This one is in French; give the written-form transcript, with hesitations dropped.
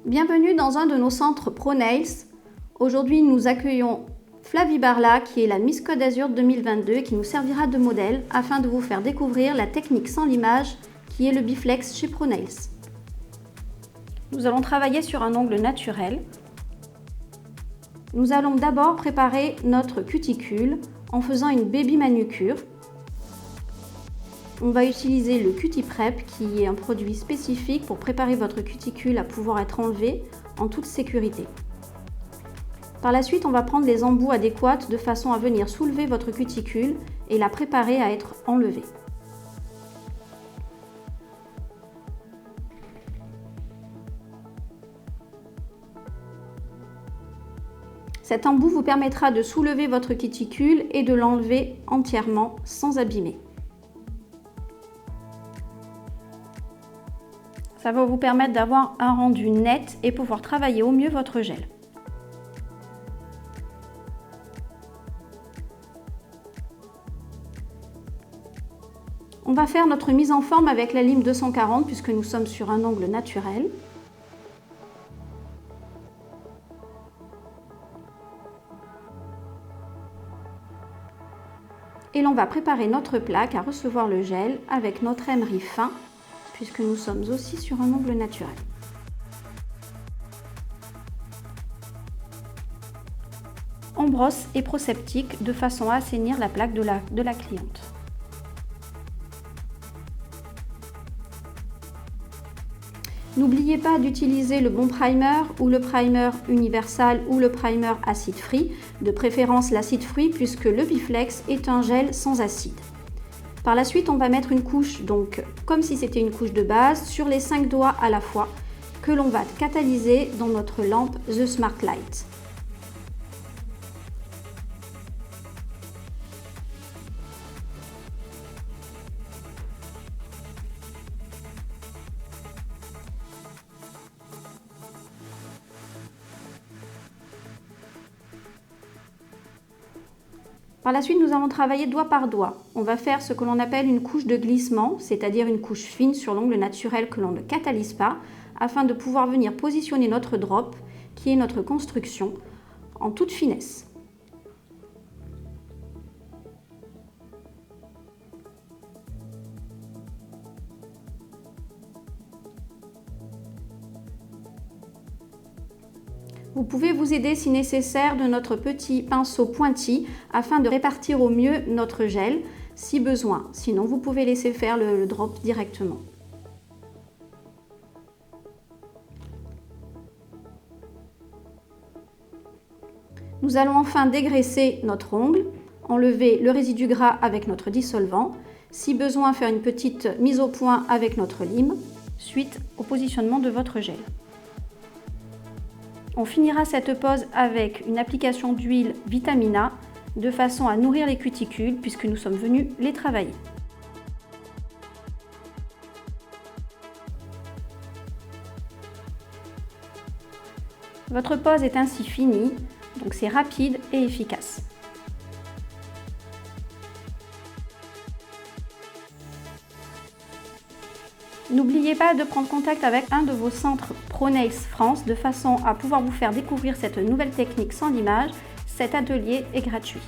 Bienvenue dans un de nos centres ProNails. Aujourd'hui, nous accueillons Flavie Barla, qui est la Miss Côte d'Azur 2022 et qui nous servira de modèle afin de vous faire découvrir la technique sans limage qui est le biflex chez ProNails. Nous allons travailler sur un ongle naturel. Nous allons d'abord préparer notre cuticule en faisant une baby manucure. On va utiliser le Cutiprep qui est un produit spécifique pour préparer votre cuticule à pouvoir être enlevée en toute sécurité. Par la suite, on va prendre les embouts adéquats de façon à venir soulever votre cuticule et la préparer à être enlevée. Cet embout vous permettra de soulever votre cuticule et de l'enlever entièrement sans abîmer. Ça va vous permettre d'avoir un rendu net et pouvoir travailler au mieux votre gel. On va faire notre mise en forme avec la lime 240 puisque nous sommes sur un ongle naturel. Et l'on va préparer notre plaque à recevoir le gel avec notre emery fin puisque nous sommes aussi sur un ongle naturel. On brosse et proseptique de façon à assainir la plaque de la cliente. N'oubliez pas d'utiliser le bon primer ou le primer universal ou le primer acide free, de préférence l'acide free puisque le biflex est un gel sans acide. Par la suite, on va mettre une couche, donc comme si c'était une couche de base, sur les 5 doigts à la fois, que l'on va catalyser dans notre lampe The Smart Light. Par la suite, nous allons travailler doigt par doigt. On va faire ce que l'on appelle une couche de glissement, c'est-à-dire une couche fine sur l'ongle naturel que l'on ne catalyse pas, afin de pouvoir venir positionner notre drop, qui est notre construction, en toute finesse. Vous pouvez vous aider si nécessaire de notre petit pinceau pointi afin de répartir au mieux notre gel si besoin. Sinon, vous pouvez laisser faire le drop directement. Nous allons enfin dégraisser notre ongle, enlever le résidu gras avec notre dissolvant. Si besoin, faire une petite mise au point avec notre lime, suite au positionnement de votre gel. On finira cette pose avec une application d'huile Vitamina de façon à nourrir les cuticules puisque nous sommes venus les travailler. Votre pose est ainsi finie, donc c'est rapide et efficace. N'oubliez pas de prendre contact avec un de vos centres ProNails France de façon à pouvoir vous faire découvrir cette nouvelle technique sans limage. Cet atelier est gratuit.